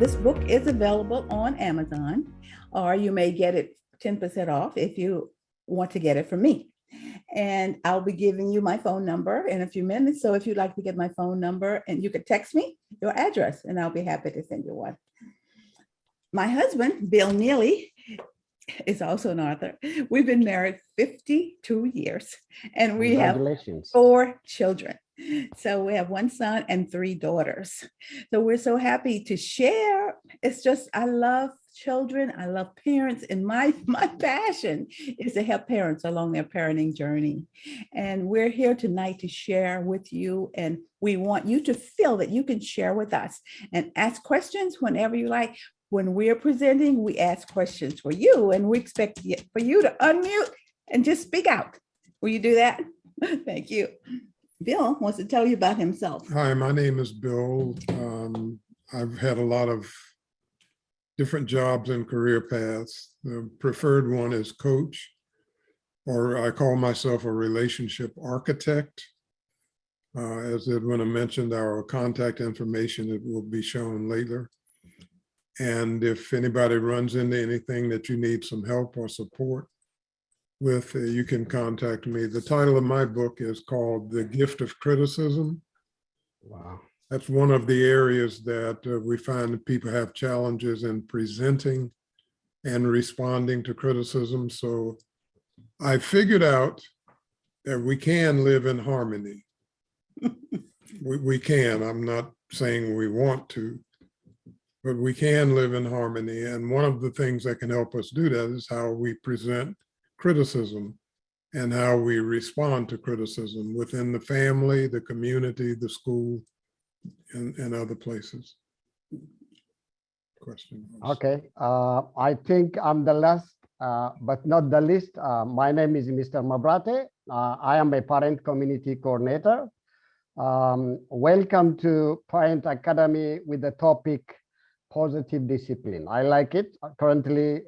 this book is available on Amazon, or you may get it 10% off if you want to get it from me. And I'll be giving you my phone number in a few minutes. So if you'd like to get my phone number, and you could text me your address, and I'll be happy to send you one. My husband, Bill Neely, is also an author. We've been married 52 years, and we have 4 children. So we have 1 son and 3 daughters. So we're so happy to share. It's just, I love children. I love parents. And my passion is to help parents along their parenting journey. And we're here tonight to share with you. And we want you to feel that you can share with us and ask questions whenever you like. When we're presenting, we ask questions for you, and we expect for you to unmute and just speak out. Will you do that? Thank you. Bill wants to tell you about himself. Hi, my name is Bill. I've had a lot of different jobs and career paths. The preferred one is coach, or I call myself a relationship architect. As Edwina mentioned, our contact information, it will be shown later. And if anybody runs into anything that you need some help or support with, you can contact me. The title of my book is called The Gift of Criticism. Wow. That's one of the areas that we find that people have challenges in presenting and responding to criticism. So I figured out that we can live in harmony. we can. I'm not saying we want to, but we can live in harmony. And one of the things that can help us do that is how we present criticism and how we respond to criticism within the family, the community, the school, and other places. Question. Okay, I think I'm the last, but not the least. My name is Mr. Mabrate. I am a parent community coordinator. Welcome to Parent Academy with the topic positive discipline. I like it. Currently,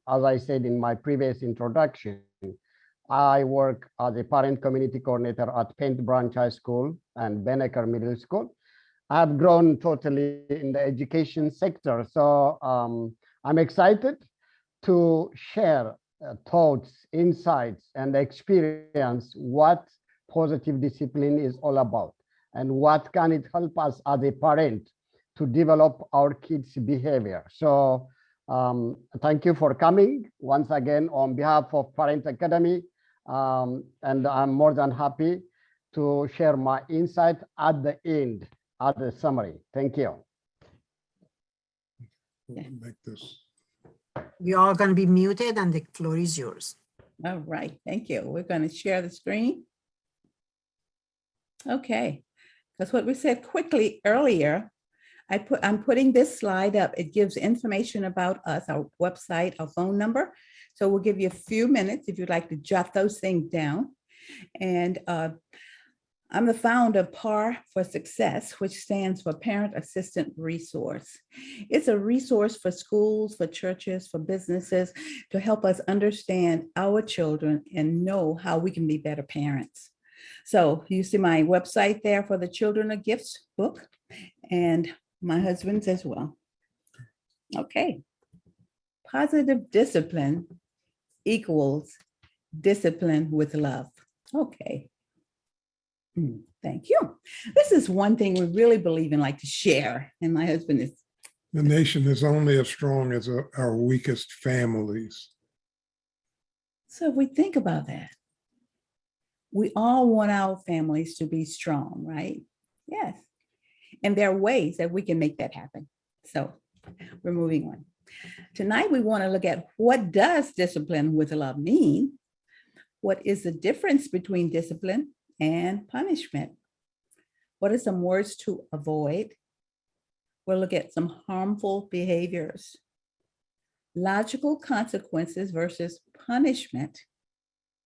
as I said in my previous introduction, I work as a parent community coordinator at Paint Branch High School and Benecker Middle School. I've grown totally in the education sector. So I'm excited to share thoughts, insights, and experience what positive discipline is all about and what can it help us as a parent to develop our kids' behavior. So thank you for coming once again on behalf of Parent Academy. And I'm more than happy to share my insight at the end, at the summary. Thank you. Make this. You're all going to be muted and the floor is yours. All right, thank you. We're going to share the screen. Okay, that's what we said quickly earlier. I'm putting this slide up. It gives information about us, our website, our phone number. So we'll give you a few minutes if you'd like to jot those things down. And I'm the founder of PAR for Success, which stands for Parent Assistant Resource. It's a resource for schools, for churches, for businesses to help us understand our children and know how we can be better parents. So you see my website there for the Children of Gifts book, and my husband's as well. Okay. Positive discipline equals discipline with love. Okay. Thank you. This is one thing we really believe in, like to share. And my husband is. The nation is only as strong as our weakest families. So if we think about that, we all want our families to be strong, right? Yes. And there are ways that we can make that happen. So we're moving on. Tonight, we want to look at what does discipline with love mean? What is the difference between discipline and punishment? What are some words to avoid? We'll look at some harmful behaviors, logical consequences versus punishment,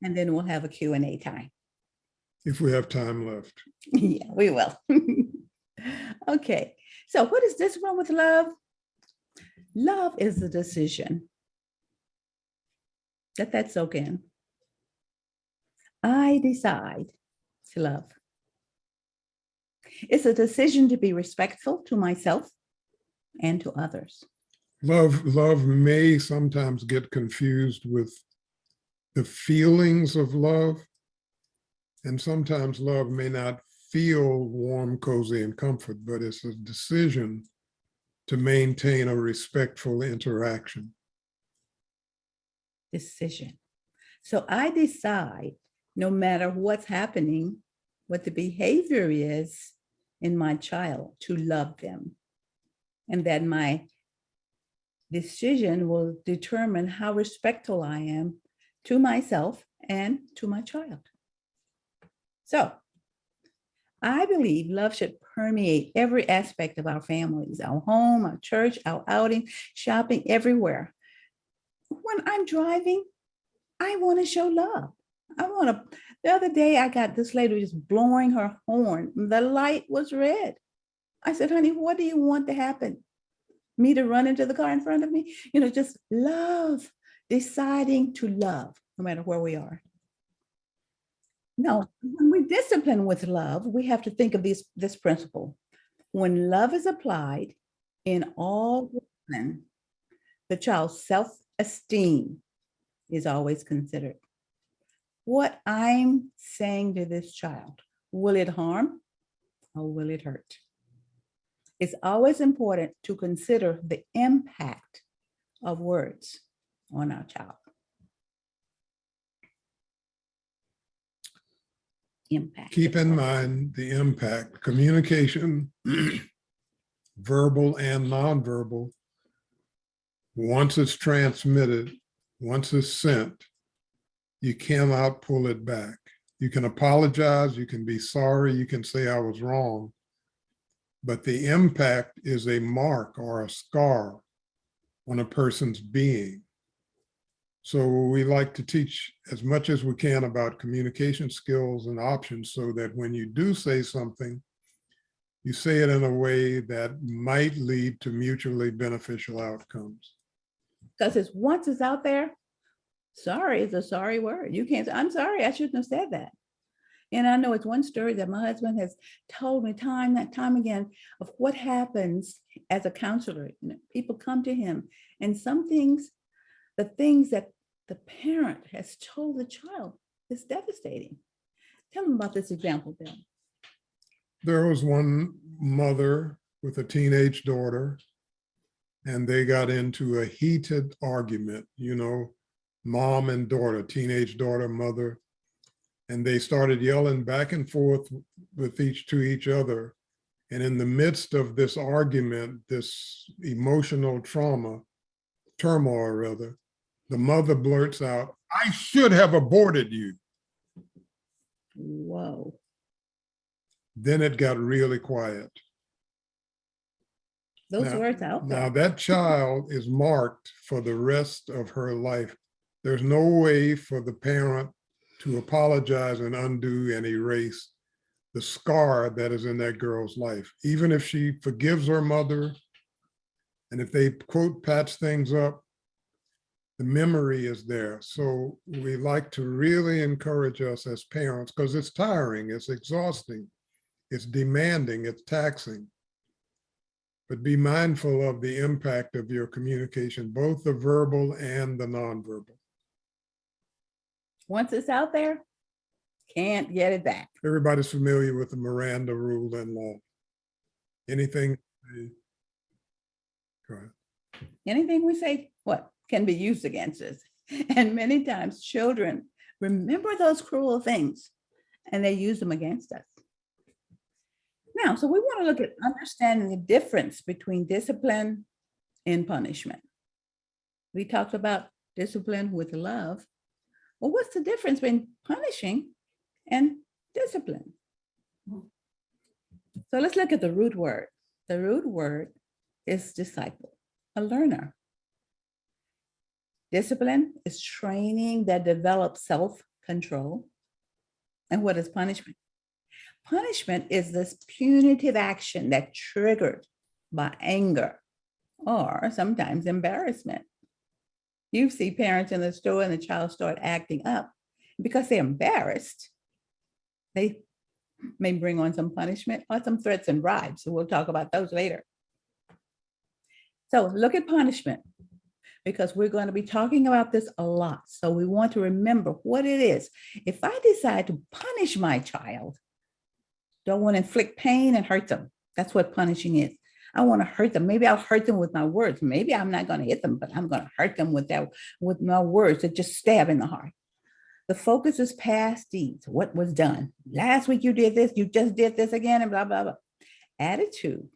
and then we'll have a Q&A time. If we have time left. Yeah, we will. Okay, so what is discipline with love? Love is the decision. Let that soak in. I decide to love. It's a decision to be respectful to myself, and to others. Love may sometimes get confused with the feelings of love. And sometimes love may not feel warm, cozy, and comfort, but it's a decision to maintain a respectful interaction. Decision. So I decide, no matter what's happening, what the behavior is in my child, to love them. And that my decision will determine how respectful I am to myself and to my child. So I believe love should permeate every aspect of our families, our home, our church, our outing, shopping, everywhere. When I'm driving, I want to show love. The other day I got this lady just blowing her horn. The light was red. I said, honey, what do you want to happen? Me to run into the car in front of me? Just love, deciding to love, no matter where we are. No, when we discipline with love, we have to think of this principle. When love is applied in all discipline, the child's self-esteem is always considered. What I'm saying to this child, will it harm or will it hurt? It's always important to consider the impact of words on our child. Impact. Keep in mind the impact. Communication, verbal and nonverbal, once it's transmitted, once it's sent, you cannot pull it back. You can apologize, you can be sorry, you can say I was wrong, but the impact is a mark or a scar on a person's being. So we like to teach as much as we can about communication skills and options so that when you do say something, you say it in a way that might lead to mutually beneficial outcomes. Because once it's out there, sorry is a sorry word. You can't say, I'm sorry, I shouldn't have said that. And I know it's one story that my husband has told me time and time again of what happens as a counselor. People come to him and some things, the things that the parent has told the child is devastating. Tell them about this example, Bill. There was one mother with a teenage daughter, and they got into a heated argument, mom and daughter, teenage daughter, mother, and they started yelling back and forth to each other. And in the midst of this argument, this emotional turmoil rather, the mother blurts out, I should have aborted you. Whoa. Then it got really quiet. Those words out there. Now that child is marked for the rest of her life. There's no way for the parent to apologize and undo and erase the scar that is in that girl's life. Even if she forgives her mother, and if they quote patch things up, the memory is there. So we like to really encourage us as parents, because it's tiring, it's exhausting, it's demanding, it's taxing. But be mindful of the impact of your communication, both the verbal and the nonverbal. Once it's out there, can't get it back. Everybody's familiar with the Miranda rule and law. Anything, go ahead. Anything we say, what, can be used against us. And many times children remember those cruel things and they use them against us. Now, so we want to look at understanding the difference between discipline and punishment. We talked about discipline with love. Well, what's the difference between punishing and discipline? So let's look at the root word. The root word is disciple, a learner. Discipline is training that develops self-control. And what is punishment? Punishment is this punitive action that's triggered by anger or sometimes embarrassment. You see parents in the store and the child start acting up because they're embarrassed. They may bring on some punishment or some threats and bribes. So we'll talk about those later. So look at punishment, because we're going to be talking about this a lot. So we want to remember what it is. If I decide to punish my child, don't want to inflict pain and hurt them. That's what punishing is. I want to hurt them. Maybe I'll hurt them with my words. Maybe I'm not going to hit them, but I'm going to hurt them with my words that just stab in the heart. The focus is past deeds, what was done. Last week you did this, you just did this again, and blah, blah, blah. Attitude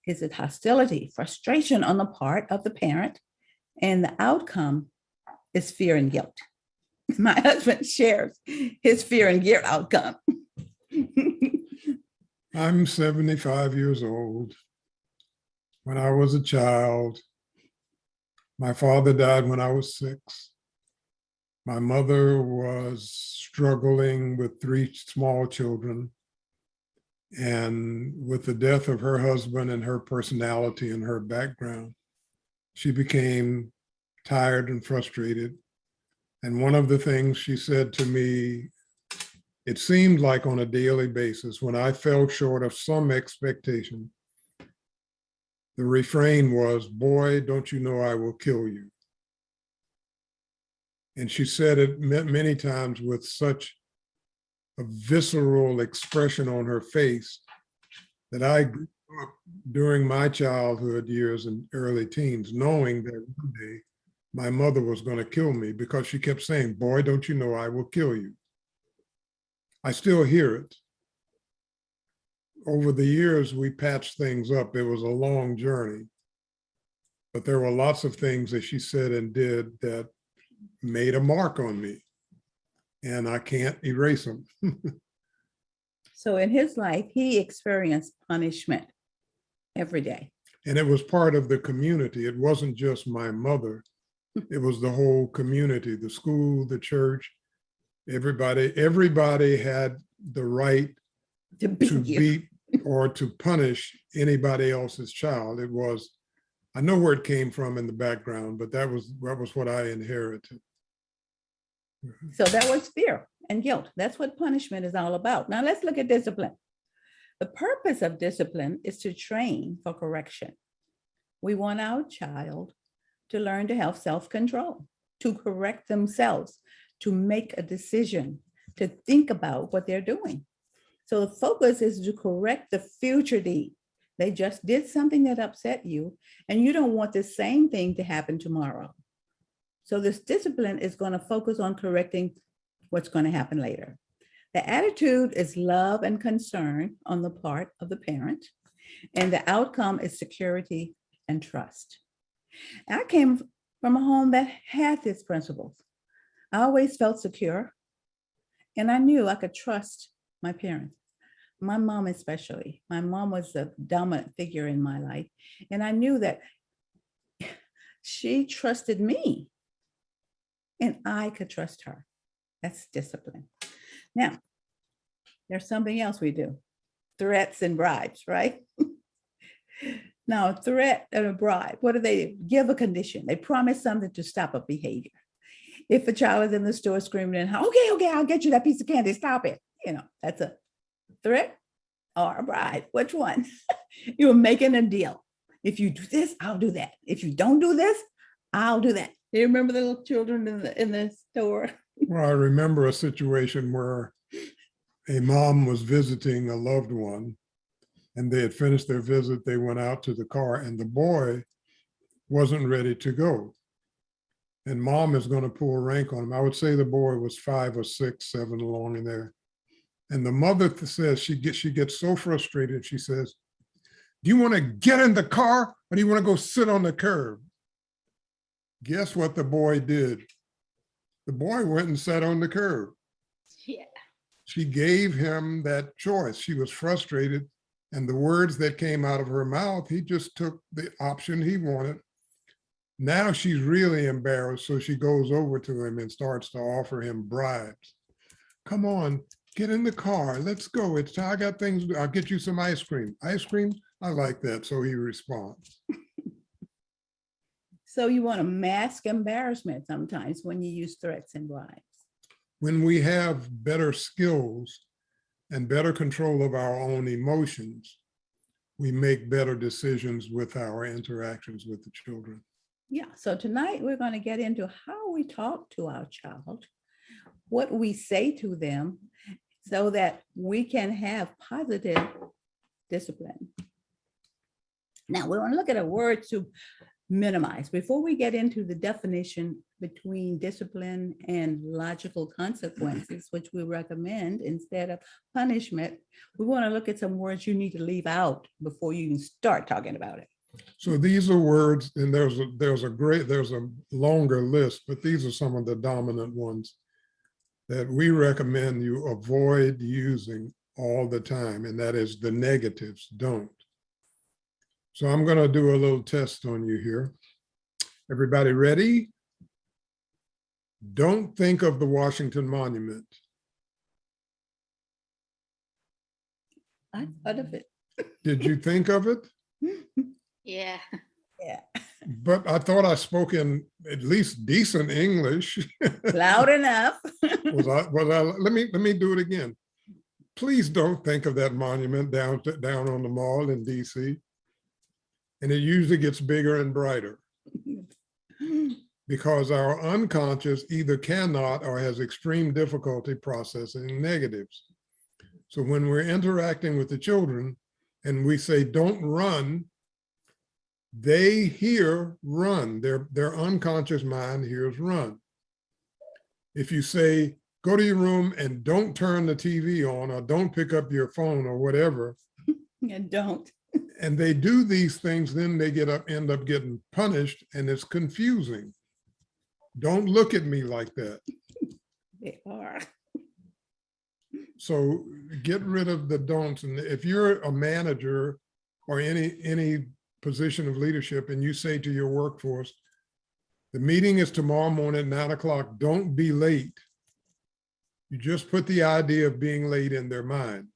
is it hostility, frustration on the part of the parent, and the outcome is fear and guilt. My husband shares his fear and guilt outcome. I'm 75 years old. When I was a child, my father died when I was 6. My mother was struggling with 3 small children. And with the death of her husband and her personality and her background, she became tired and frustrated. And one of the things she said to me, it seemed like on a daily basis, when I fell short of some expectation, the refrain was, "Boy, don't you know I will kill you." And she said it many times with such a visceral expression on her face that I grew up during my childhood years and early teens, knowing that one day my mother was going to kill me, because she kept saying, "Boy, don't you know I will kill you." I still hear it. Over the years, we patched things up. It was a long journey, but there were lots of things that she said and did that made a mark on me, and I can't erase them. So in his life, he experienced punishment every day. And it was part of the community. It wasn't just my mother. It was the whole community, the school, the church, everybody had the right To beat to you. beat or to punish anybody else's child. It was, I know where it came from in the background, but that was what I inherited. So that was fear and guilt. That's what punishment is all about. Now let's look at discipline. The purpose of discipline is to train for correction. We want our child to learn to have self-control, to correct themselves, to make a decision, to think about what they're doing. So the focus is to correct the future deed. They just did something that upset you, and you don't want the same thing to happen tomorrow. So this discipline is going to focus on correcting what's going to happen later. The attitude is love and concern on the part of the parent, and the outcome is security and trust. I came from a home that had these principles. I always felt secure, and I knew I could trust my parents. My mom especially. My mom was the dominant figure in my life, and I knew that she trusted me, and I could trust her. That's discipline. Now, there's something else we do. Threats and bribes, right? Now, a threat and a bribe, what do they give? A condition. They promise something to stop a behavior. If a child is in the store screaming, and okay, I'll get you that piece of candy, stop it. That's a threat or a bribe. Which one? You're making a deal. If you do this, I'll do that. If you don't do this, I'll do that. Do you remember the little children in the store? Well, I remember a situation where a mom was visiting a loved one, and they had finished their visit. They went out to the car, and the boy wasn't ready to go. And mom is going to pull rank on him. I would say the boy was 5 or 6, 7 along in there. And the mother says she gets so frustrated. She says, "Do you want to get in the car, or do you want to go sit on the curb?" Guess what the boy did? The boy went and sat on the curb. Yeah. She gave him that choice. She was frustrated, and the words that came out of her mouth, he just took the option he wanted. Now she's really embarrassed, so she goes over to him and starts to offer him bribes. "Come on, get in the car. Let's go. It's time. I got things to do. I'll get you some ice cream." "Ice cream? I like that." So he responds. So you want to mask embarrassment sometimes when you use threats and bribes. When we have better skills and better control of our own emotions, we make better decisions with our interactions with the children. Yeah, so tonight we're going to get into how we talk to our child, what we say to them, so that we can have positive discipline. Now, we want to look at a word to minimize. Before we get into the definition between discipline and logical consequences, which we recommend instead of punishment, we want to look at some words you need to leave out before you can start talking about it. So these are words, and there's a longer list, but these are some of the dominant ones that we recommend you avoid using all the time, and that is the negatives, don't. So I'm going to do a little test on you here. Everybody ready? Don't think of the Washington Monument. I thought of it. Did you think of it? Yeah. Yeah. But I thought I spoke in at least decent English. Loud enough. Let me do it again. Please don't think of that monument down on the mall in DC. And it usually gets bigger and brighter because our unconscious either cannot or has extreme difficulty processing negatives. So when we're interacting with the children and we say, don't run, they hear run. Their unconscious mind hears run. If you say, go to your room and don't turn the TV on or don't pick up your phone or whatever. And don't. And they do these things, then they end up getting punished, and it's confusing. Don't look at me like that. They are. So get rid of the don'ts. And if you're a manager or any position of leadership and you say to your workforce, the meeting is tomorrow morning at 9 o'clock, don't be late. You just put the idea of being late in their mind.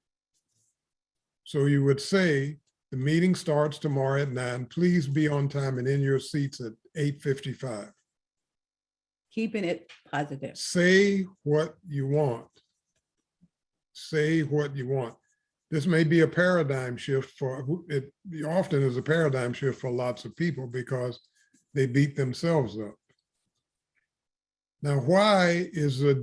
So you would say, the meeting starts tomorrow at 9. Please be on time and in your seats at 8:55. Keeping it positive. Say what you want. Say what you want. This may be a paradigm shift for it. Often is a paradigm shift for lots of people because they beat themselves up. Now, why is a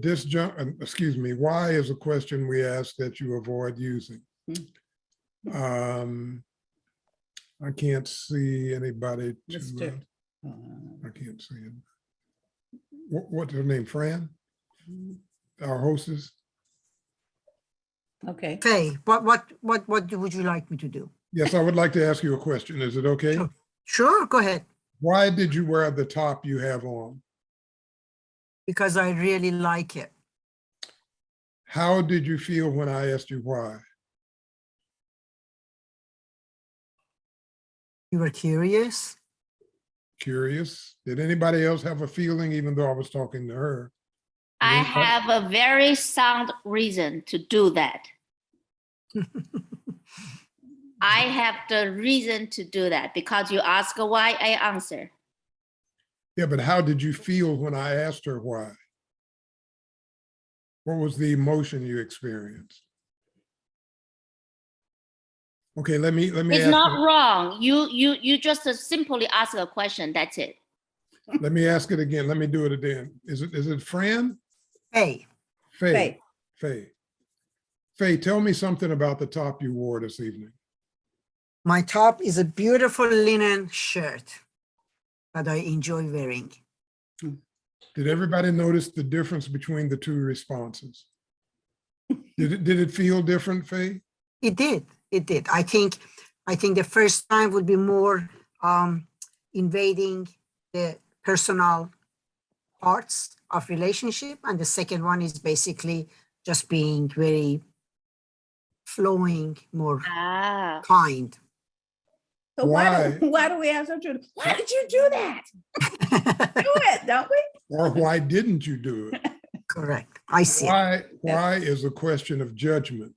why is a question we ask that you avoid using? I can't see anybody. I can't see it. What's her name? Fran? Our hostess? Okay. Faye, what would you like me to do? Yes, I would like to ask you a question. Is it okay? Sure, go ahead. Why did you wear the top you have on? Because I really like it. How did you feel when I asked you why? You were curious? Curious. Did anybody else have a feeling, even though I was talking to her? I have a very sound reason to do that. I have the reason to do that because you ask why, I answer. Yeah, but how did you feel when I asked her why? What was the emotion you experienced? Okay, let me It's ask not you, wrong. You just simply ask a question. That's it. let me ask it again. Let me do it again. Is it Fran? Faye, Faye. Faye, tell me something about the top you wore this evening. my top is a beautiful linen shirt that I enjoy wearing. Did everybody notice the difference between the two responses? Did it feel different, Faye? It did. It did. I think the first time would be more invading the personal parts of relationship, and the second one is basically just being very flowing, more Ah. kind. So why do we ask our children, why did you do that? Do it, don't we? Or why didn't you do it? Correct. I see. it. Why is a question of judgment.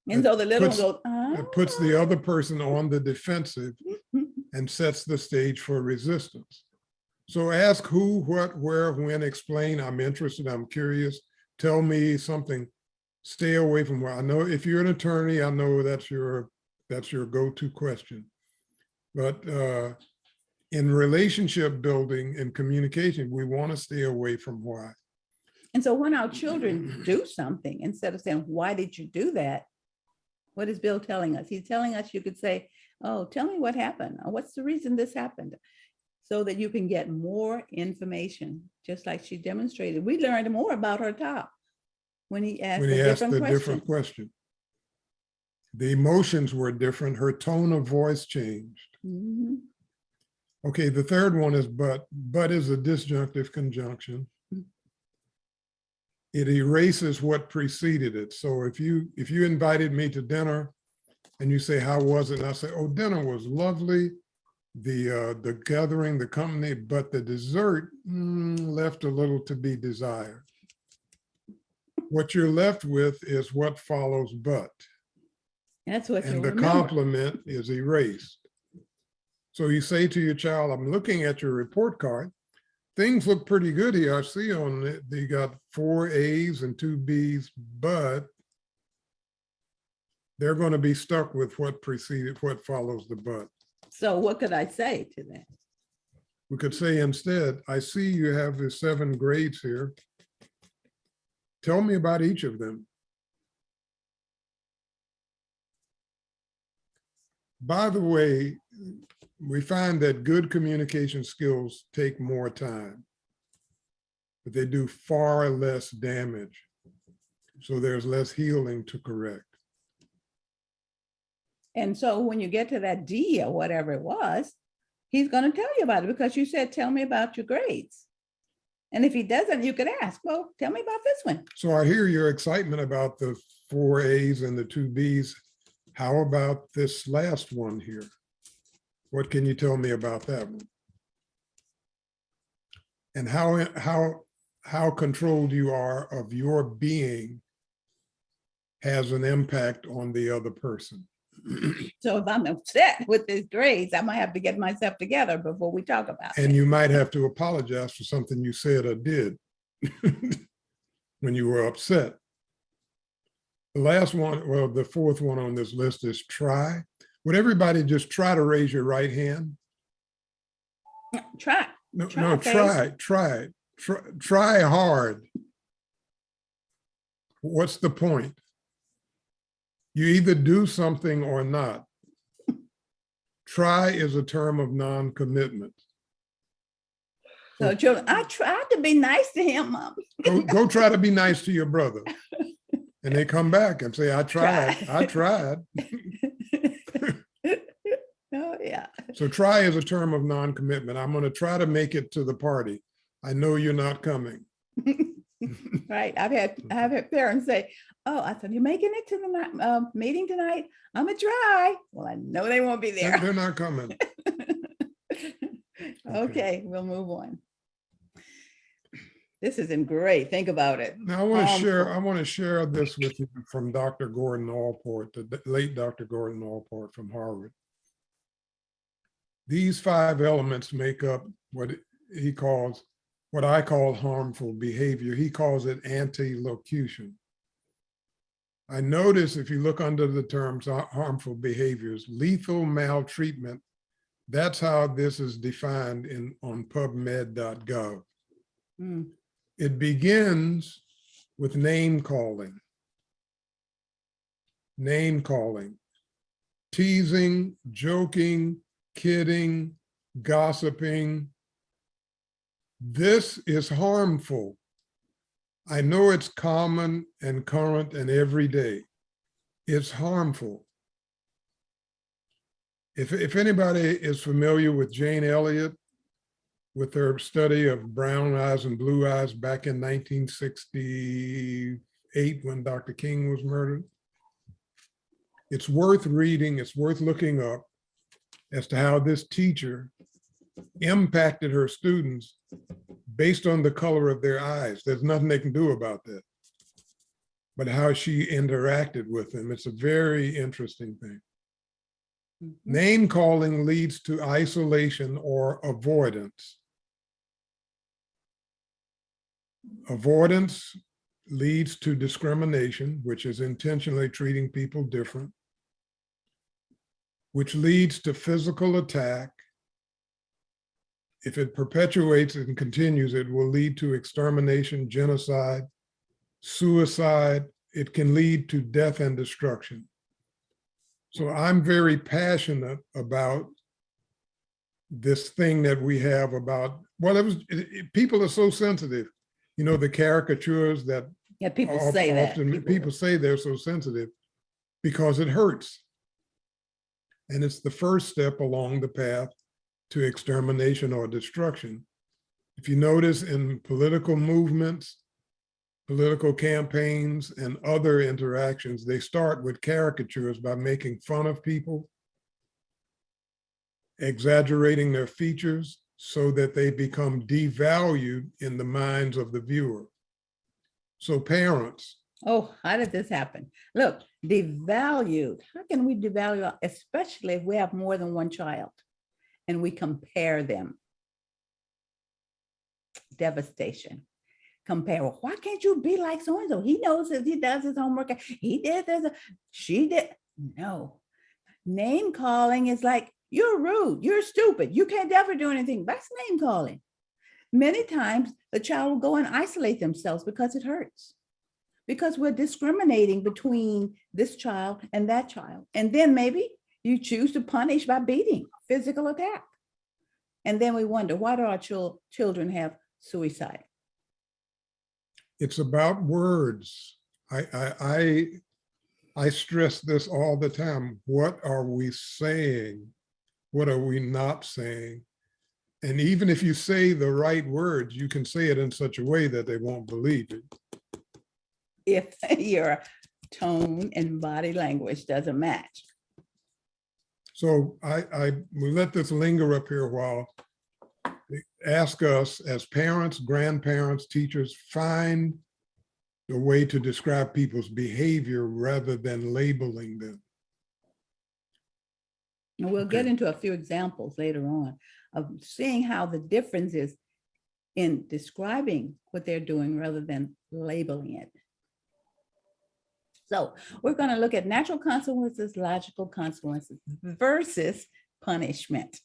And so the little one puts- goes, It puts the other person on the defensive and sets the stage for resistance. So ask who, what, where, when, explain, I'm interested, I'm curious, tell me something, stay away from where. I know if you're an attorney, I know that's That's your go-to question. But in relationship building and communication, we want to stay away from why. And so when our children do something, instead of saying, why did you do that? What is Bill telling us? He's telling us you could say, oh, tell me what happened. Or what's the reason this happened? So that you can get more information, just like she demonstrated. We learned more about her top when he asked The different question. The emotions were different. Her tone of voice changed. Mhm. Okay, the third one is but. But is a disjunctive conjunction. It erases what preceded it. So if you invited me to dinner and you say, how was it? And I say, oh, dinner was lovely. The gathering, the company, but the dessert left a little to be desired. What you're left with is what follows but. That's what you'll And the remember. compliment is erased. So you say to your child, I'm looking at your report card. Things look pretty good here. I see on it, you got 4 A's and 2 B's, but they're going to be stuck with what preceded, what follows the but. So what could I say to that? We could say instead, I see you have the 7 grades here. Tell me about each of them. By the way, we find that good communication skills take more time, but they do far less damage. So there's less healing to correct. And so when you get to that D or whatever it was, he's going to tell you about it because you said, tell me about your grades. And if he doesn't, you could ask, well, tell me about this one. So I hear your excitement about the 4 A's and the 2 B's. How about this last one here? What can you tell me about that one? And how controlled you are of your being has an impact on the other person. So if I'm upset with his grades, I might have to get myself together before we talk about it. And you might have to apologize for something you said or did when you were upset. The last one, well, the fourth one on this list is try. Would everybody just try to raise your right hand? Try. Try hard. What's the point? You either do something or not. Try is a term of non-commitment. So children, I tried to be nice to him, Mom. Go try to be nice to your brother. And they come back and say, I tried. Oh, yeah. So try is a term of non-commitment. I'm going to try to make it to the party. I know you're not coming. Right. I've had parents say, oh, I thought you're making it to the meeting tonight. I'm gonna try. Well, I know they won't be there. They're not coming. Okay, we'll move on. This isn't great. Think about it. Now I want to share this with you from Dr. Gordon Allport, the late Dr. Gordon Allport from Harvard. These 5 elements make up what I call harmful behavior. He calls it anti-locution. I notice if you look under the terms harmful behaviors, lethal maltreatment, that's how this is defined on pubmed.gov. Mm. It begins with name calling, teasing, joking, kidding, gossiping. This is harmful. I know it's common and current and everyday. It's harmful. If anybody is familiar with Jane Elliott, with her study of brown eyes and blue eyes back in 1968 when Dr. King was murdered, it's worth reading, it's worth looking up as to how this teacher impacted her students based on the color of their eyes. There's nothing they can do about that, but how she interacted with them. It's a very interesting thing. Mm-hmm. Name calling leads to isolation or avoidance. Avoidance leads to discrimination, which is intentionally treating people different. which leads to physical attack. If it perpetuates and continues, it will lead to extermination, genocide, suicide. It can lead to death and destruction. So I'm very passionate about this thing that we have about, well, people are so sensitive. You know, the caricatures that Yeah, people say that. often people say they're so sensitive because it hurts. And it's the first step along the path to extermination or destruction. If you notice in political movements, political campaigns, and other interactions, they start with caricatures by making fun of people, exaggerating their features so that they become devalued in the minds of the viewer. So parents. Oh, how did this happen? Look, devalued. How can we devalue, especially if we have more than one child and we compare them? Devastation. Compare, well, why can't you be like so-and-so? He knows that he does his homework. He did this, she did. No. Name calling is like, you're rude, you're stupid, you can't ever do anything. That's name calling. Many times the child will go and isolate themselves because it hurts. Because we're discriminating between this child and that child. And then maybe you choose to punish by beating, physical attack. And then we wonder, why do our children have suicide? It's about words. I stress this all the time. What are we saying? What are we not saying? And even if you say the right words, you can say it in such a way that they won't believe it. If your tone and body language doesn't match. So we let this linger up here a while. Ask us as parents, grandparents, teachers, find a way to describe people's behavior rather than labeling them. And we'll get into a few examples later on of seeing how the difference is in describing what they're doing rather than labeling it. So we're going to look at natural consequences, logical consequences versus punishment.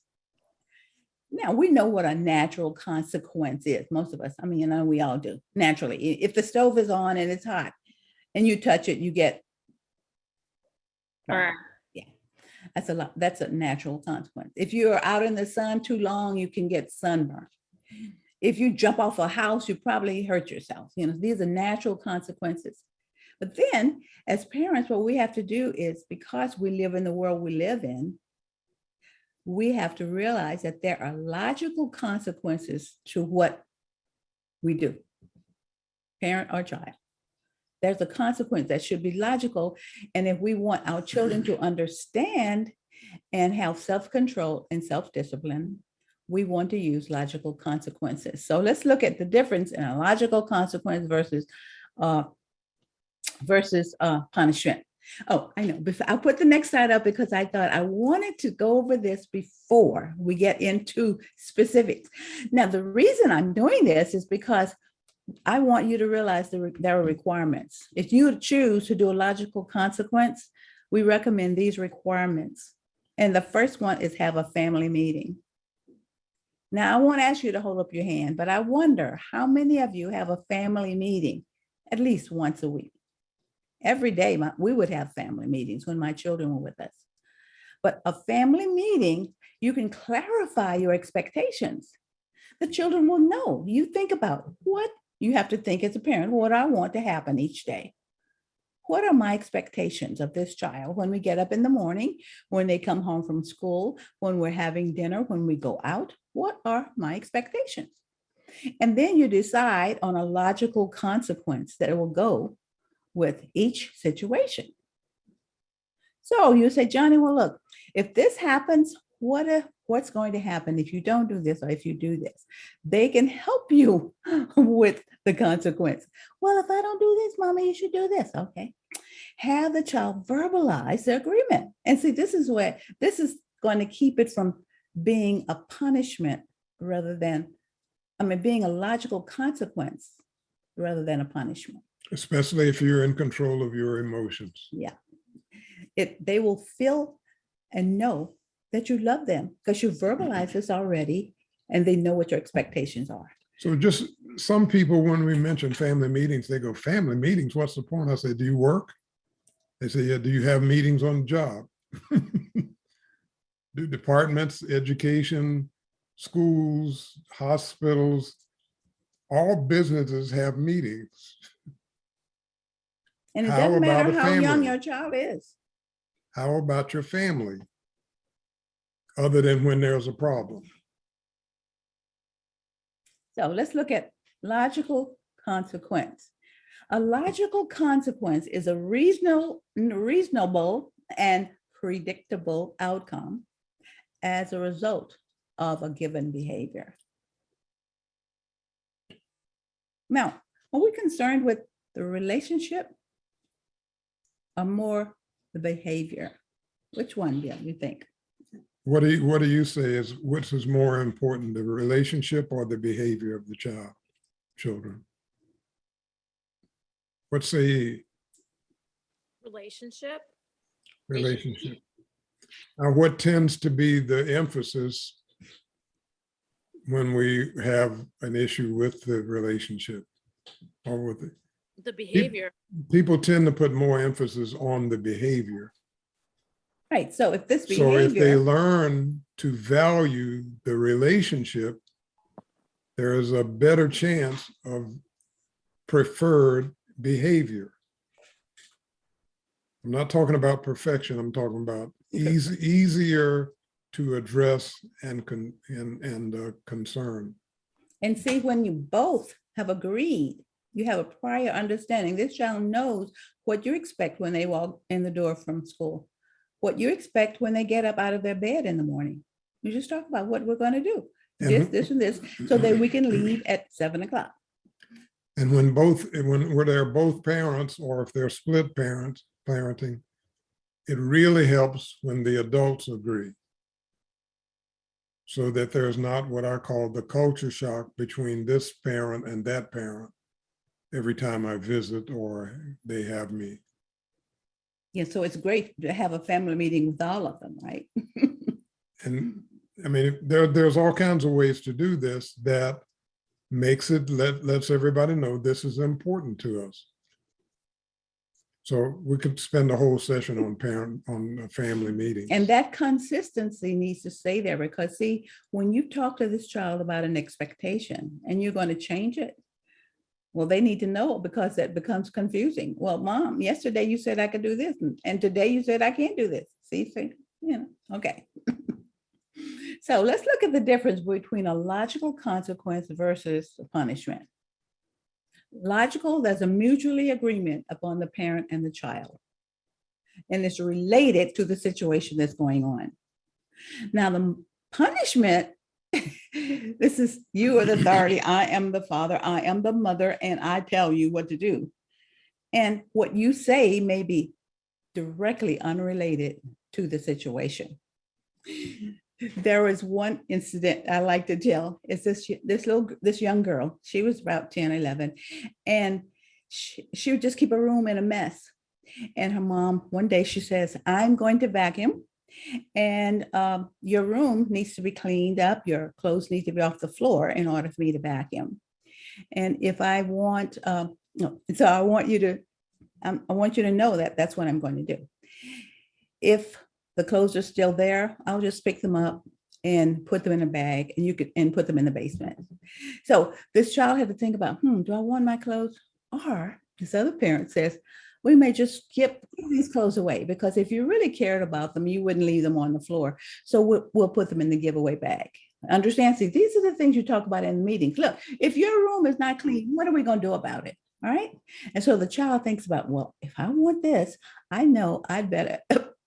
Now, we know what a natural consequence is. Most of us, I mean, you know, we all do naturally. If the stove is on and it's hot and you touch it, you get burned. Yeah, that's a natural consequence. If you're out in the sun too long, you can get sunburned. If you jump off a house, you probably hurt yourself. You know, these are natural consequences. But then as parents, what we have to do is, because we live in the world we live in, we have to realize that there are logical consequences to what we do, parent or child. There's a consequence that should be logical. And if we want our children to understand and have self-control and self-discipline, we want to use logical consequences. So let's look at the difference in a logical consequence versus punishment. Oh, I know. I'll put the next slide up because I thought I wanted to go over this before we get into specifics. Now, the reason I'm doing this is because I want you to realize there are requirements. If you choose to do a logical consequence, we recommend these requirements. And the first one is have a family meeting. Now, I won't ask you to hold up your hand, but I wonder how many of you have a family meeting at least once a week? Every day, we would have family meetings when my children were with us. But a family meeting, you can clarify your expectations. The children will know. You think about what you have to think as a parent, what I want to happen each day. What are my expectations of this child when we get up in the morning, when they come home from school, when we're having dinner, when we go out? What are my expectations? And then you decide on a logical consequence that will go with each situation. So you say, Johnny, well, look, if this happens, what's going to happen if you don't do this or if you do this? They can help you with the consequence. Well, if I don't do this, Mommy, you should do this. Okay. Have the child verbalize the agreement. And see, this is going to keep it from being a punishment rather than, being a logical consequence rather than a punishment. Especially if you're in control of your emotions. Yeah. They will feel and know that you love them because you verbalize this already and they know what your expectations are. So just some people, when we mention family meetings, they go, family meetings, what's the point? I say, do you work? They say, yeah, do you have meetings on the job? Do departments, education, schools, hospitals, all businesses have meetings. And it How doesn't matter about a how young family? your child is. How about your family? Other than when there's a problem. So let's look at logical consequence. A logical consequence is a reasonable and predictable outcome as a result of a given behavior. Now, are we concerned with the relationship or more the behavior? Which one do you think? What do you say is which is more important, the relationship or the behavior of the children? What say you? Relationship. Relationship. Now, what tends to be the emphasis when we have an issue with the relationship or with it? The behavior. People tend to put more emphasis on the behavior. Right, so if this So if they behavior, learn to value the relationship, there is a better chance of preferred behavior. I'm not talking about perfection. I'm talking about easier to address and concern. and see, when you both have agreed, you have a prior understanding, this child knows what you expect when they walk in the door from school, what you expect when they get up out of their bed in the morning. You just talk about what we're going to do, this, and this, so that we can leave at 7 o'clock. And when they're both parents, or if they're split parenting, it really helps when the adults agree, so that there's not what I call the culture shock between this parent and that parent every time I visit or they have me. Yeah, so it's great to have a family meeting with all of them, right? And I mean, there's all kinds of ways to do this that makes it, lets everybody know this is important to us. So we could spend a whole session on family meetings. And that consistency needs to stay there, because see, when you talk to this child about an expectation and you're going to change it, well, they need to know, because that becomes confusing. Well, Mom, yesterday you said I could do this, and today you said I can't do this. See, okay. So let's look at the difference between a logical consequence versus a punishment. Logical, there's a mutually agreement upon the parent and the child, and it's related to the situation that's going on. Now, the punishment, this is, you are the authority, I am the father, I am the mother, and I tell you what to do. And what you say may be directly unrelated to the situation. There was one incident I like to tell. It's this young girl. She was about 10, 11, and she would just keep her room in a mess. And her mom, one day she says, I'm going to vacuum, and your room needs to be cleaned up. Your clothes need to be off the floor in order for me to vacuum. And if I want, so I want you to know that that's what I'm going to do. If the clothes are still there, I'll just pick them up and put them in a bag, and put them in the basement. So this child had to think about, do I want my clothes? Or this other parent says, we may just give these clothes away, because if you really cared about them, you wouldn't leave them on the floor. So we'll put them in the giveaway bag. Understand? See, these are the things you talk about in meetings. Look, if your room is not clean, what are we going to do about it? All right. And so the child thinks about, well, if I want this, I know I'd better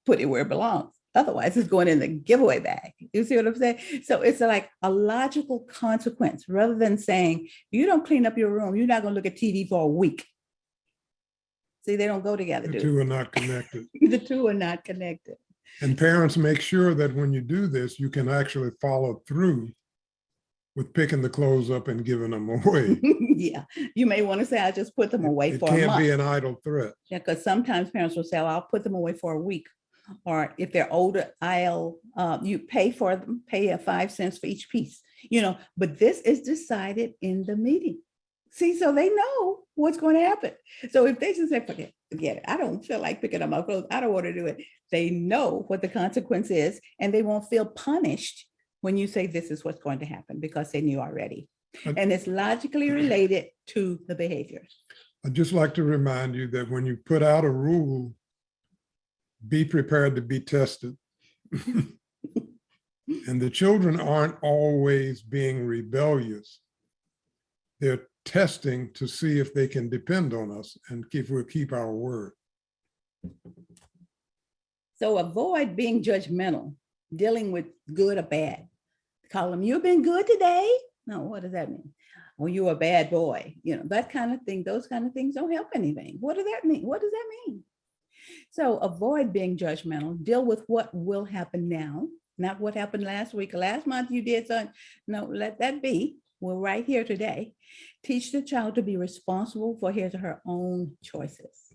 put it where it belongs. Otherwise, it's going in the giveaway bag. You see what I'm saying? So it's like a logical consequence, rather than saying, you don't clean up your room, you're not going to look at TV for a week. See, they don't go together. The two are not connected. The two are not connected. And parents, make sure that when you do this, you can actually follow through with picking the clothes up and giving them away. Yeah, you may want to say, I just put them away for a month. It can't be an idle threat. Yeah, because sometimes parents will say, well, I'll put them away for a week, or if they're older, you pay for them, pay a 5 cents for each piece, but this is decided in the meeting. See, so they know what's going to happen. So if they just say, forget it, I don't feel like picking up my clothes, I don't want to do it. They know what the consequence is, and they won't feel punished when you say this is what's going to happen, because they knew already. And it's logically related to the behavior. I'd just like to remind you that when you put out a rule, be prepared to be tested. And the children aren't always being rebellious. They're testing to see if they can depend on us and if we'll keep our word. So avoid being judgmental, dealing with good or bad. Call them, you've been good today. No, what does that mean? Well, you're a bad boy. That kind of thing, those kind of things don't help anything. What does that mean? What does that mean? So avoid being judgmental, deal with what will happen now, not what happened last week or last month you did something. No, let that be. We're right here today. Teach the child to be responsible for his or her own choices.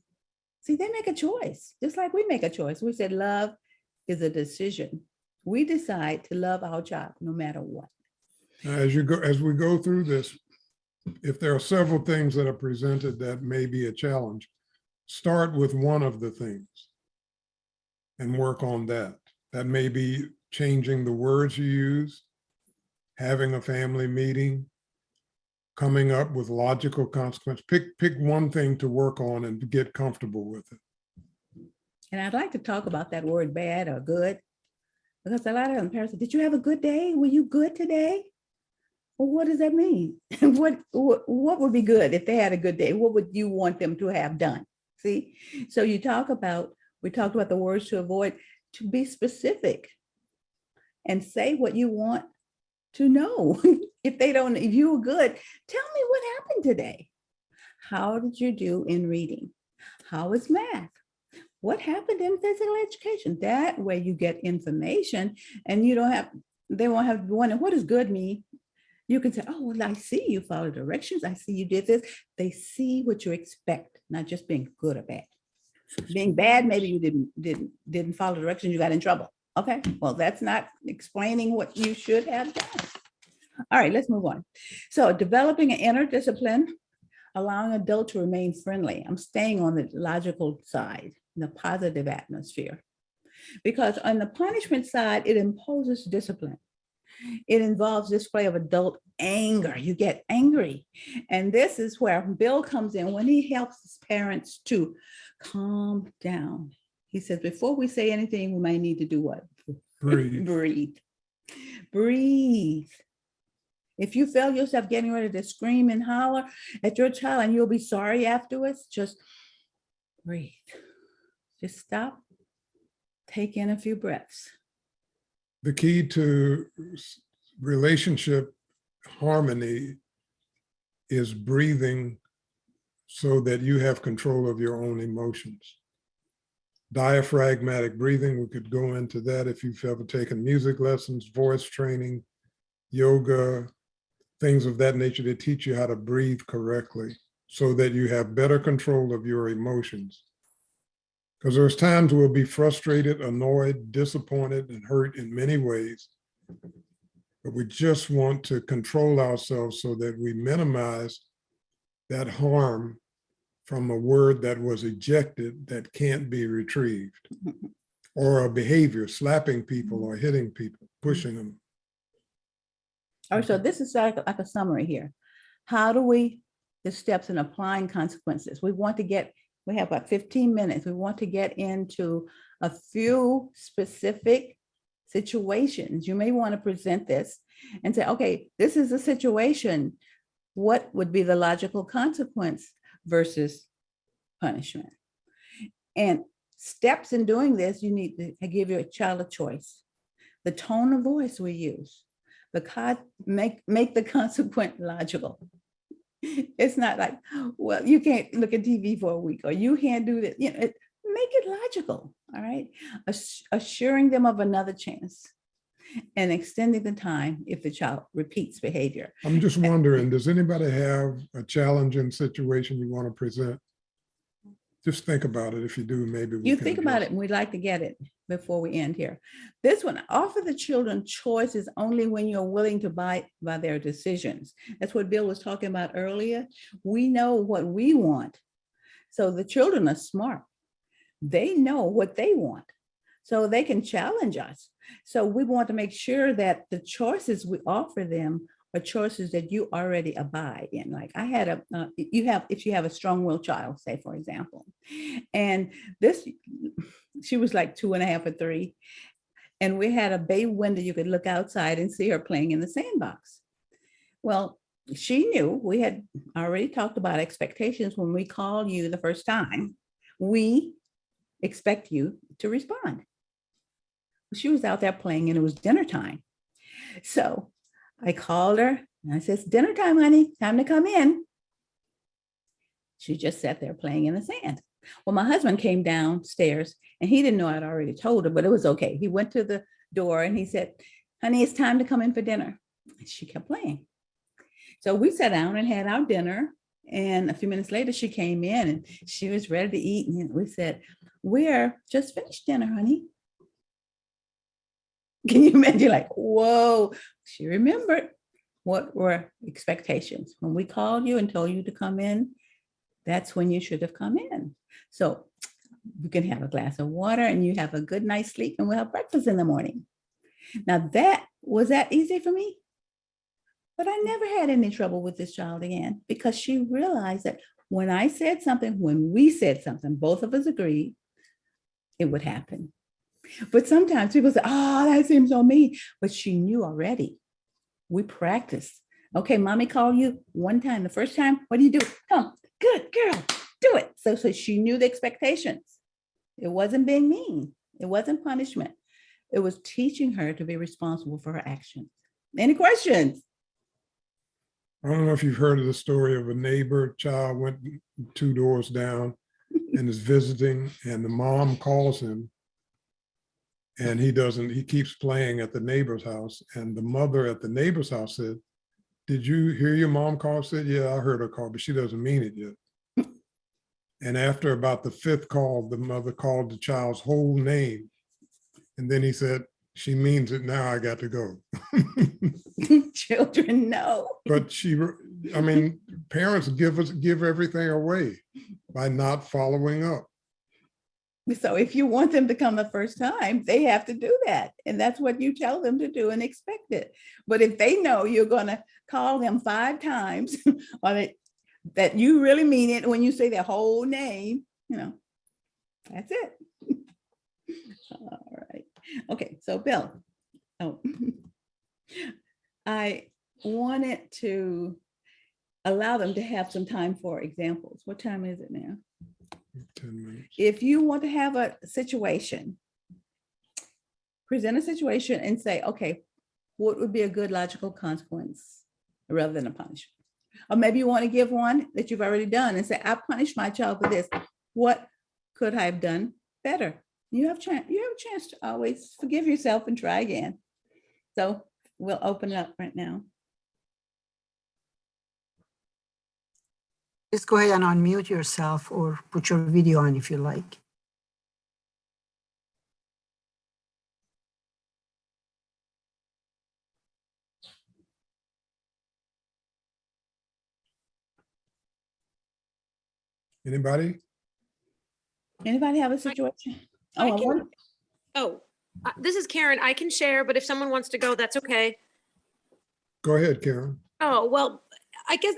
See, they make a choice, just like we make a choice. We said love is a decision. We decide to love our child no matter what. As we go through this, if there are several things that are presented that may be a challenge, start with one of the things and work on that. That may be changing the words you use, having a family meeting, coming up with logical consequence. Pick one thing to work on and get comfortable with it. And I'd like to talk about that word bad or good, because a lot of them parents say, did you have a good day? Were you good today? Well, what does that mean? What would be good if they had a good day? What would you want them to have done? See, so we talked about the words to avoid, to be specific and say what you want to know. If you were good, tell me what happened today. How did you do in reading? How is math? What happened in physical education? That way you get information and they won't have to wonder, what does good mean? You can say, oh, well, I see you follow directions. I see you did this. They see what you expect, not just being good or bad. Being bad, maybe you didn't follow directions, you got in trouble. Okay, well, that's not explaining what you should have done. All right, let's move on. So developing an inner discipline, allowing adults to remain friendly. I'm staying on the logical side, the positive atmosphere. Because on the punishment side, it imposes discipline. It involves display of adult anger. You get angry. And this is where Bill comes in when he helps his parents to calm down. He says, before we say anything, we might need to do what? Breathe. Breathe. If you feel yourself getting ready to scream and holler at your child and you'll be sorry afterwards, just breathe. Just stop. Take in a few breaths. The key to relationship harmony is breathing so that you have control of your own emotions. Diaphragmatic breathing, we could go into that if you've ever taken music lessons, voice training, yoga, things of that nature that teach you how to breathe correctly so that you have better control of your emotions. Because there's times we'll be frustrated, annoyed, disappointed, and hurt in many ways. But we just want to control ourselves so that we minimize that harm from a word that was ejected that can't be retrieved, or a behavior, slapping people or hitting people, pushing them. All right, so this is like a summary here. How do the steps in applying consequences? We have about 15 minutes. We want to get into a few specific situations. You may want to present this and say, okay, this is a situation. What would be the logical consequence versus punishment? And steps in doing this, you need to give your child a choice. The tone of voice we use, make the consequence logical. It's not like, well, you can't look at TV for a week, or you can't do this. Make it logical, all right? Assuring them of another chance and extending the time if the child repeats behavior. I'm just wondering, does anybody have a challenging situation you want to present? Just think about it. If you do, maybe we You can think about address it, and we'd like to get it before we end here. This one, offer the children choices only when you're willing to abide by their decisions. That's what Bill was talking about earlier. We know what we want. So the children are smart. They know what they want. So they can challenge us. So we want to make sure that the choices we offer them are choices that you already abide in. Like I had if you have a strong-willed child, say for example, and she was like 2.5 or 3, and we had a bay window you could look outside and see her playing in the sandbox. Well, she knew we had already talked about expectations. When we call you the first time, we expect you to respond. She was out there playing and it was dinner time. So I called her and I said, "It's dinner time, honey, time to come in." She just sat there playing in the sand. Well, my husband came downstairs and he didn't know I'd already told her, but it was okay. He went to the door and he said, "Honey, it's time to come in for dinner." And she kept playing. So we sat down and had our dinner. And a few minutes later, she came in and she was ready to eat. And we said, "We're just finished dinner, honey." Can you imagine? Like, whoa, she remembered what were expectations. When we called you and told you to come in, that's when you should have come in. So you can have a glass of water and you have a good night's sleep and we'll have breakfast in the morning. Now was that easy for me? But I never had any trouble with this child again because she realized that when we said something, both of us agreed, it would happen. But sometimes people say, "Oh, that seems so mean." But she knew already. We practiced. Okay, mommy called you one time. The first time, what do you do? Come, good girl, do it. So she knew the expectations. It wasn't being mean. It wasn't punishment. It was teaching her to be responsible for her actions. Any questions? I don't know if you've heard of the story of a neighbor child went 2 doors down and is visiting, and the mom calls him and he keeps playing at the neighbor's house. And the mother at the neighbor's house said, "Did you hear your mom call?" Said, "Yeah, I heard her call, but she doesn't mean it yet." And after about the 5th call, the mother called the child's whole name. And then he said, "She means it now, I got to go." Children know. But parents give everything away by not following up. So if you want them to come the first time, they have to do that. And that's what you tell them to do and expect it. But if they know you're going to call them 5 times or that you really mean it when you say their whole name, that's it. All right. Okay. So Bill, I wanted to allow them to have some time for examples. What time is it now? 10 minutes. If you want to have a situation, present a situation and say, okay, what would be a good logical consequence rather than a punishment? Or maybe you want to give one that you've already done and say, "I punished my child for this. What could I have done better?" You have a chance to always forgive yourself and try again. So we'll open it up right now. Just go ahead and unmute yourself or put your video on if you like. Anybody? Anybody have a situation? This is Karen. I can share, but if someone wants to go, that's okay. Go ahead, Karen. Oh, well, I guess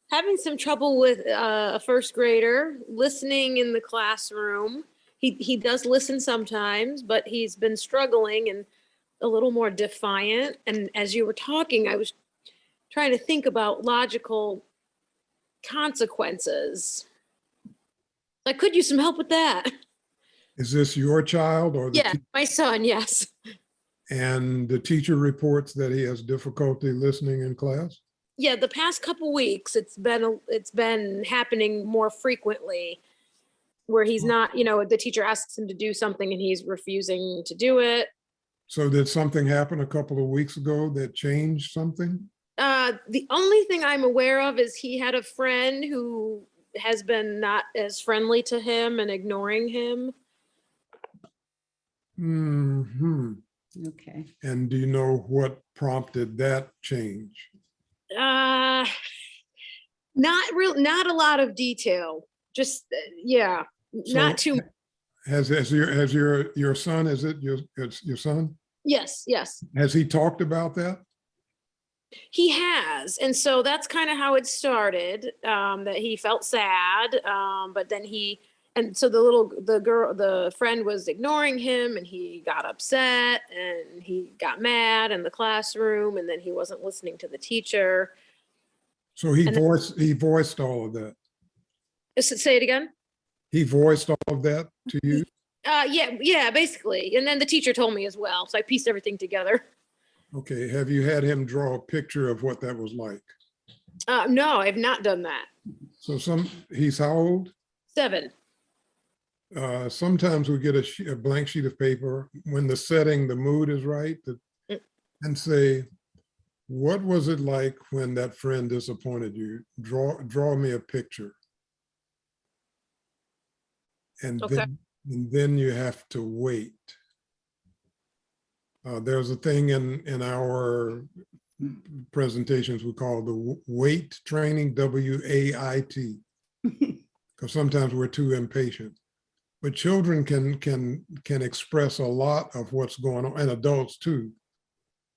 having some trouble with a first grader listening in the classroom. He does listen sometimes, but he's been struggling and a little more defiant. And as you were talking, I was trying to think about logical consequences. I could use some help with that. Is this your child or the Yeah, my son, yes. And the teacher reports that he has difficulty listening in class? Yeah, the past couple weeks, it's been happening more frequently where he's not, the teacher asks him to do something and he's refusing to do it. So did something happen a couple of weeks ago that changed something? The only thing I'm aware of is he had a friend who has been not as friendly to him and ignoring him. Hmm. Okay. And do you know what prompted that change? Not a lot of detail. Just, yeah, not So too, has your son, is it your son? yes, yes. Has he talked about that? He has. And so that's kind of how it started, that he felt sad. But then so the friend was ignoring him and he got upset and he got mad in the classroom and then he wasn't listening to the teacher. So he voiced all of that. Say it again. He voiced all of that to you? Yeah, basically. And then the teacher told me as well. So I pieced everything together. Okay, have you had him draw a picture of what that was like? No, I've not done that. So he's how old? 7. Sometimes we get a blank sheet of paper when the mood is right, and say, what was it like when that friend disappointed you? Draw me a picture. And Okay. then you have to wait. There's a thing in our presentations we call the WAIT training, W-A-I-T, because sometimes we're too impatient. But children can express a lot of what's going on, and adults too,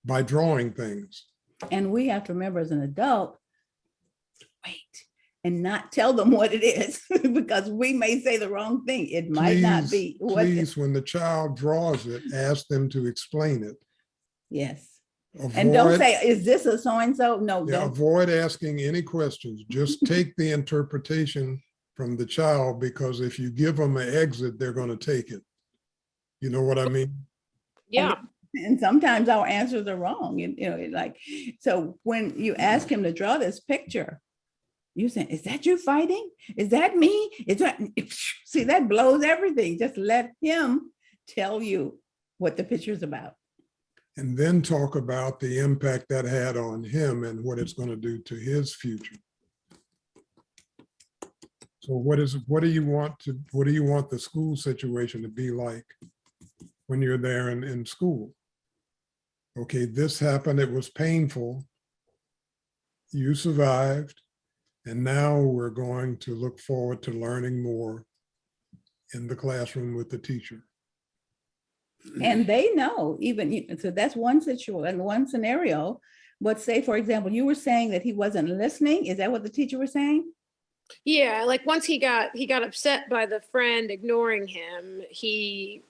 by drawing things. And we have to remember as an adult, wait, and not tell them what it is, because we may say the wrong thing. It might not be what. Please, when the child draws it, ask them to explain it. Yes. And don't say, is this a so-and-so? No, Yeah, don't. avoid asking any questions. Just take the interpretation from the child, because if you give them an exit, they're going to take it. You know what I mean? Yeah. And sometimes our answers are wrong. So when you ask him to draw this picture, you say, is that you fighting? Is that me? Is that, see, that blows everything. Just let him tell you what the picture's about. And then talk about the impact that had on him and what it's going to do to his future. So what do you want the school situation to be like when you're there in school? Okay, this happened, it was painful. You survived. And now we're going to look forward to learning more in the classroom with the teacher. And they know, so that's one situation, one scenario. But say, for example, you were saying that he wasn't listening. Is that what the teacher was saying? Yeah, like once he got upset by the friend ignoring him, he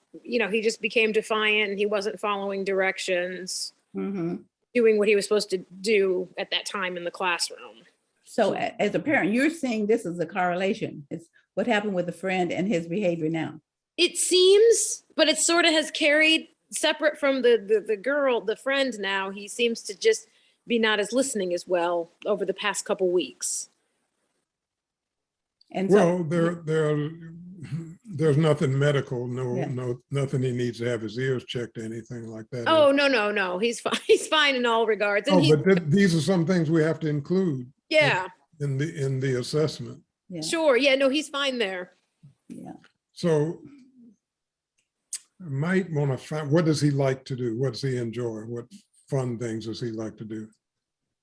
just became defiant and he wasn't following directions, doing what he was supposed to do at that time in the classroom. So as a parent, you're seeing this as a correlation. It's what happened with the friend and his behavior now. It seems, but it sort of has carried separate from the friend now. He seems to just be not as listening as well over the past couple weeks. And well, so, there's nothing medical, nothing he needs to have his ears checked or anything like that. Oh, no. He's fine. He's fine in all regards. And but these are some things we have to include. Yeah. In the assessment. Yeah. Sure. Yeah, no, he's fine there. Yeah. So I might want to find, what does he like to do? What does he enjoy? What fun things does he like to do?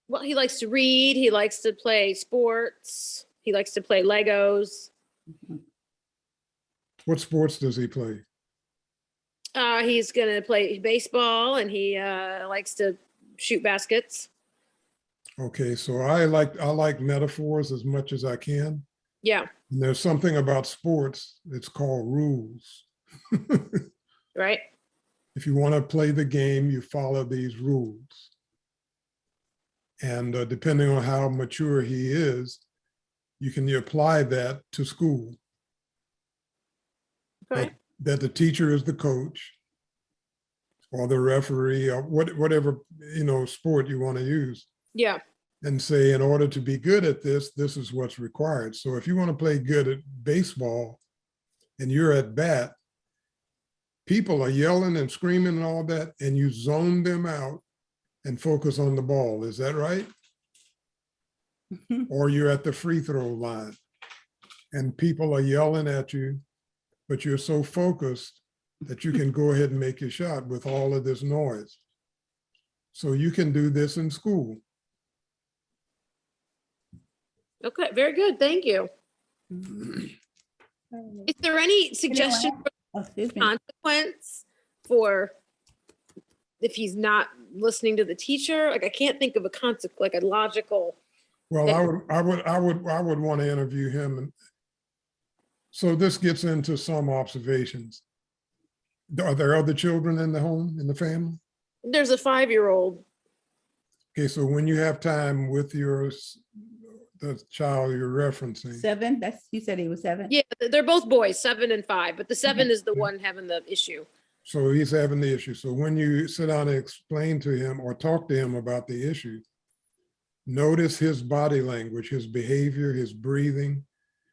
Well, he likes to read. He likes to play sports. He likes to play Legos. What sports does he play? He's going to play baseball and he likes to shoot baskets. Okay, so I like metaphors as much as I can. Yeah. And there's something about sports, it's called rules. Right. If you want to play the game, you follow these rules. And depending on how mature he is, you can apply that to school. Okay. That the teacher is the coach or the referee or whatever, sport you want to use. Yeah. And say, in order to be good at this, this is what's required. So if you want to play good at baseball and you're at bat, people are yelling and screaming and all that, and you zone them out and focus on the ball. Is that right? Or you're at the free throw line and people are yelling at you, but you're so focused that you can go ahead and make your shot with all of this noise. So you can do this in school. Okay, very good. Thank you. Is there any suggestion for Oh, excuse me. consequence for if he's not listening to the teacher? Like, I can't think of a consequence, like a logical. Well, I would want to interview him. And so this gets into some observations. Are there other children in the home, in the family? There's a 5-year-old. Okay, so when you have time with the child you're referencing, 7, you said he was 7? Yeah, they're both boys, 7 and 5, but the 7 Okay. is the one having the issue. so he's having the issue. So when you sit down and explain to him or talk to him about the issue, notice his body language, his behavior, his breathing,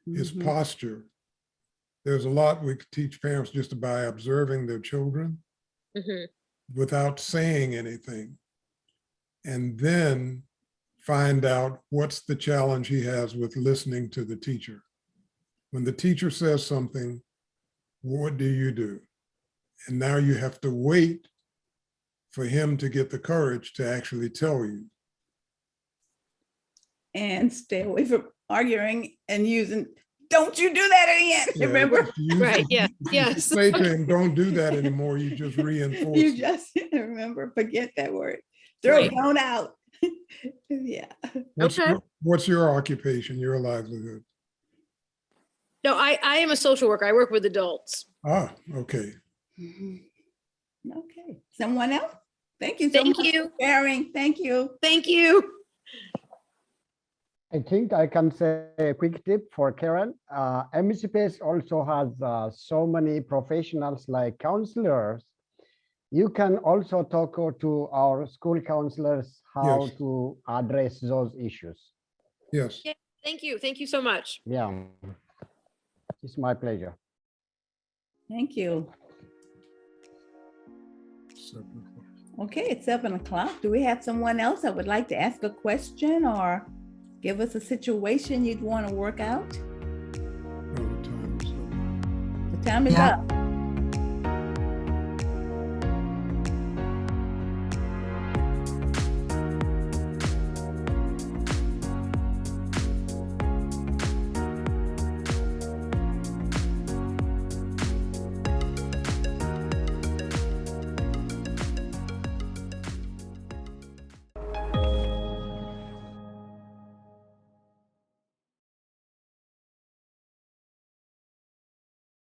his Mhm. posture. There's a lot we could teach parents just by observing their children Mhm. without saying anything. And then find out what's the challenge he has with listening to the teacher. When the teacher says something, what do? And now you have to wait for him to get the courage to actually tell you. And stay away from arguing and using, don't you do that again, Yeah, remember? if you- Right, yeah, if you yes. say to him, don't do that anymore, you just reinforce You it. just remember, forget that word. Throw Right. don't out. Yeah. Okay. What's your occupation, your livelihood? No, I am a social worker. I work with adults. Ah, okay. Okay, someone else? Thank you so Thank much you. for sharing. Thank you. Thank you. I think I can say a quick tip for Karen. MCPS also has so many professionals like counselors. You can also talk to our school counselors how Yes. to address those issues. Yes. Yeah, thank you. Thank you so much. Yeah, it's my pleasure. Thank you. Okay, it's 7 o'clock. Do we have someone else that would like to ask a question or give us a situation you'd want to work out? Oh, the time is up. The time is Yeah. up.